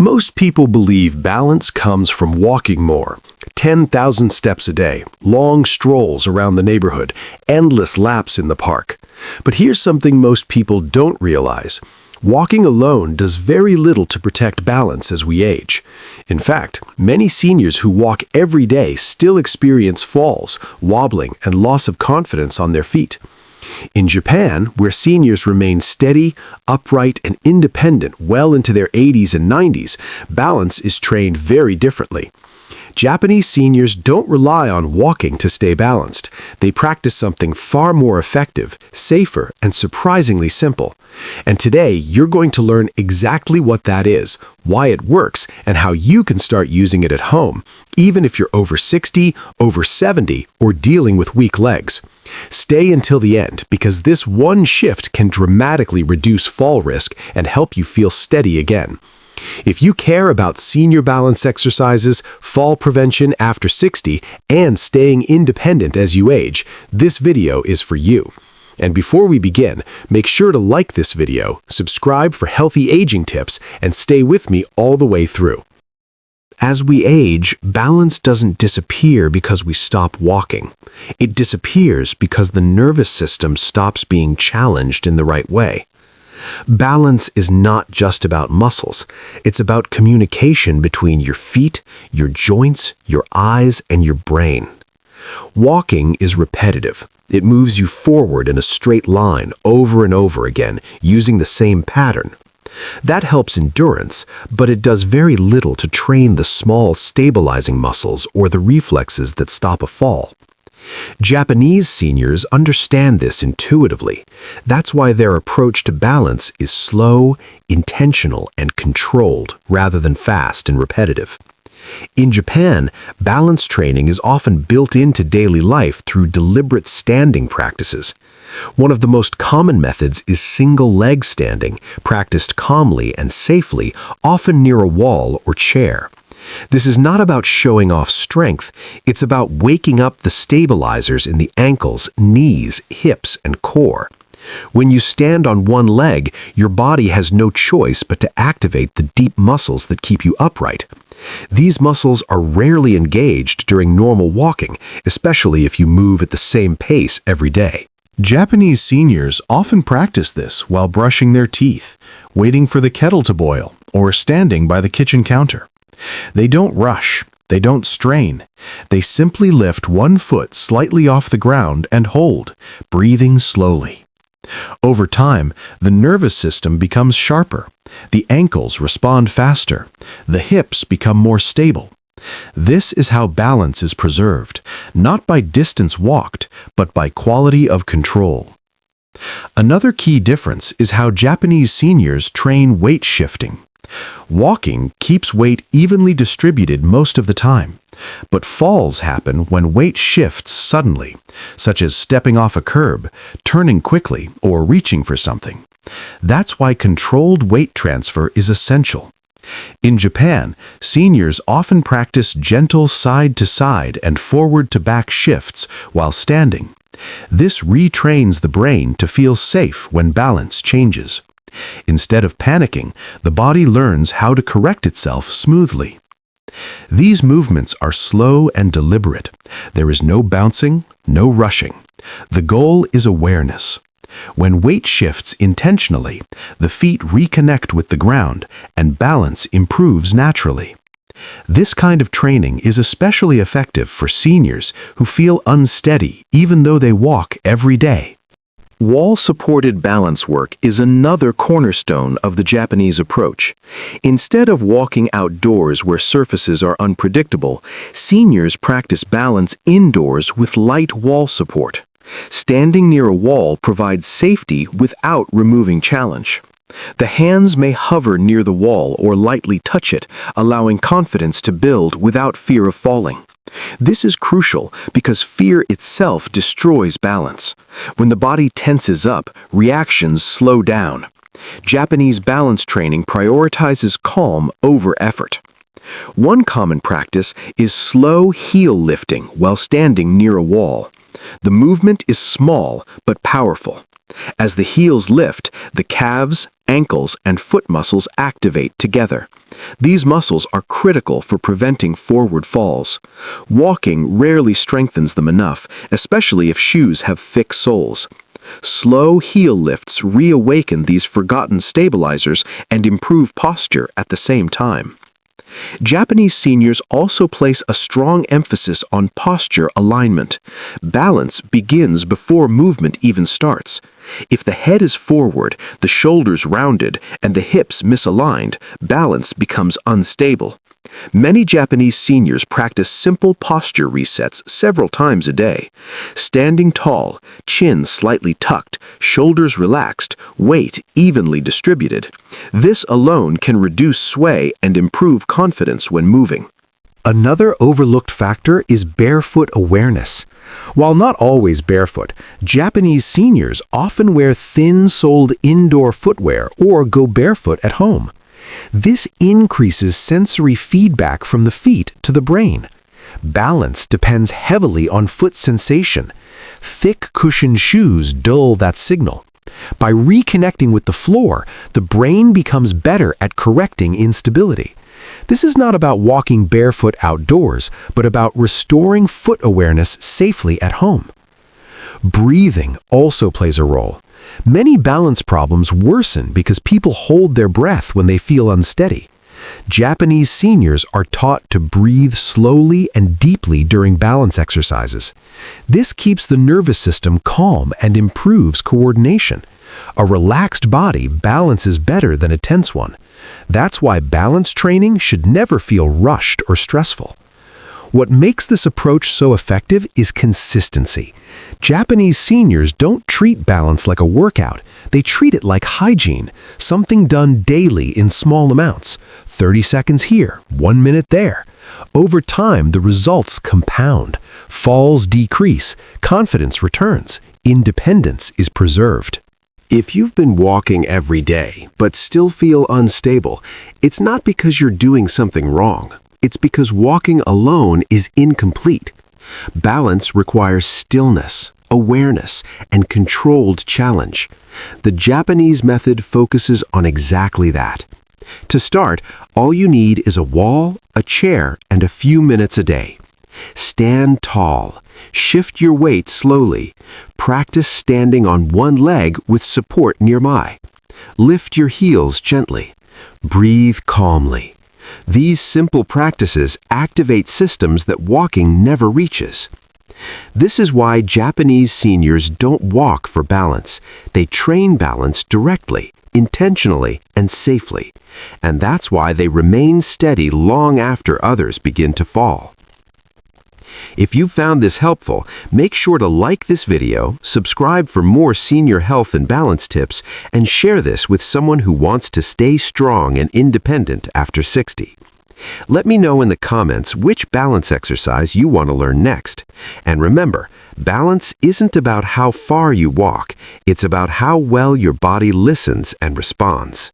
Most people believe balance comes from walking more. 10,000 steps a day, long strolls around the neighborhood, endless laps in the park. But here's something most people don't realize. Walking alone does very little to protect balance as we age. In fact, many seniors who walk every day still experience falls, wobbling, and loss of confidence on their feet. In Japan, where seniors remain steady, upright, and independent well into their 80s and 90s, balance is trained very differently. Japanese seniors don't rely on walking to stay balanced. They practice something far more effective, safer, and surprisingly simple. And today, you're going to learn exactly what that is, why it works, and how you can start using it at home, even if you're over 60, over 70, or dealing with weak legs. Stay until the end, because this one shift can dramatically reduce fall risk and help you feel steady again. If you care about senior balance exercises, fall prevention after 60, and staying independent as you age, this video is for you. And before we begin, make sure to like this video, subscribe for healthy aging tips, and stay with me all the way through. As we age, balance doesn't disappear because we stop walking. It disappears because the nervous system stops being challenged in the right way. Balance is not just about muscles. It's about communication between your feet, your joints, your eyes, and your brain. Walking is repetitive. It moves you forward in a straight line over and over again, using the same pattern. That helps endurance, but it does very little to train the small stabilizing muscles or the reflexes that stop a fall. Japanese seniors understand this intuitively. That's why their approach to balance is slow, intentional, and controlled rather than fast and repetitive. In Japan, balance training is often built into daily life through deliberate standing practices. One of the most common methods is single leg standing, practiced calmly and safely, often near a wall or chair. This is not about showing off strength, it's about waking up the stabilizers in the ankles, knees, hips, and core. When you stand on one leg, your body has no choice but to activate the deep muscles that keep you upright. These muscles are rarely engaged during normal walking, especially if you move at the same pace every day. Japanese seniors often practice this while brushing their teeth, waiting for the kettle to boil, or standing by the kitchen counter. They don't rush, they don't strain. They simply lift one foot slightly off the ground and hold, breathing slowly. Over time, the nervous system becomes sharper. The ankles respond faster. The hips become more stable. This is how balance is preserved, not by distance walked, but by quality of control. Another key difference is how Japanese seniors train weight shifting. Walking keeps weight evenly distributed most of the time, but falls happen when weight shifts suddenly, such as stepping off a curb, turning quickly, or reaching for something. That's why controlled weight transfer is essential. In Japan, seniors often practice gentle side-to-side and forward-to-back shifts while standing. This retrains the brain to feel safe when balance changes. Instead of panicking, the body learns how to correct itself smoothly. These movements are slow and deliberate. There is no bouncing, no rushing. The goal is awareness. When weight shifts intentionally, the feet reconnect with the ground and balance improves naturally. This kind of training is especially effective for seniors who feel unsteady even though they walk every day. Wall-supported balance work is another cornerstone of the Japanese approach. Instead of walking outdoors where surfaces are unpredictable, seniors practice balance indoors with light wall support. Standing near a wall provides safety without removing challenge. The hands may hover near the wall or lightly touch it, allowing confidence to build without fear of falling. This is crucial because fear itself destroys balance. When the body tenses up, reactions slow down. Japanese balance training prioritizes calm over effort. One common practice is slow heel lifting while standing near a wall. The movement is small but powerful. As the heels lift, the calves, ankles, and foot muscles activate together. These muscles are critical for preventing forward falls. Walking rarely strengthens them enough, especially if shoes have thick soles. Slow heel lifts reawaken these forgotten stabilizers and improve posture at the same time. Japanese seniors also place a strong emphasis on posture alignment. Balance begins before movement even starts. If the head is forward, the shoulders rounded, and the hips misaligned, balance becomes unstable. Many Japanese seniors practice simple posture resets several times a day. Standing tall, chin slightly tucked, shoulders relaxed, weight evenly distributed. This alone can reduce sway and improve confidence when moving. Another overlooked factor is barefoot awareness. While not always barefoot, Japanese seniors often wear thin-soled indoor footwear or go barefoot at home. This increases sensory feedback from the feet to the brain. Balance depends heavily on foot sensation. Thick cushioned shoes dull that signal. By reconnecting with the floor, the brain becomes better at correcting instability. This is not about walking barefoot outdoors, but about restoring foot awareness safely at home. Breathing also plays a role. Many balance problems worsen because people hold their breath when they feel unsteady. Japanese seniors are taught to breathe slowly and deeply during balance exercises. This keeps the nervous system calm and improves coordination. A relaxed body balances better than a tense one. That's why balance training should never feel rushed or stressful. What makes this approach so effective is consistency. Japanese seniors don't treat balance like a workout. They treat it like hygiene, something done daily in small amounts. 30 seconds here, 1 minute there. Over time, the results compound. Falls decrease, confidence returns, independence is preserved. If you've been walking every day but still feel unstable, it's not because you're doing something wrong. It's because walking alone is incomplete. Balance requires stillness, awareness, and controlled challenge. The Japanese method focuses on exactly that. To start, all you need is a wall, a chair, and a few minutes a day. Stand tall. Shift your weight slowly. Practice standing on one leg with support nearby. Lift your heels gently. Breathe calmly. These simple practices activate systems that walking never reaches. This is why Japanese seniors don't walk for balance. They train balance directly, intentionally, and safely. And that's why they remain steady long after others begin to fall. If you found this helpful, make sure to like this video, subscribe for more senior health and balance tips, and share this with someone who wants to stay strong and independent after 60. Let me know in the comments which balance exercise you want to learn next. And remember, balance isn't about how far you walk, it's about how well your body listens and responds.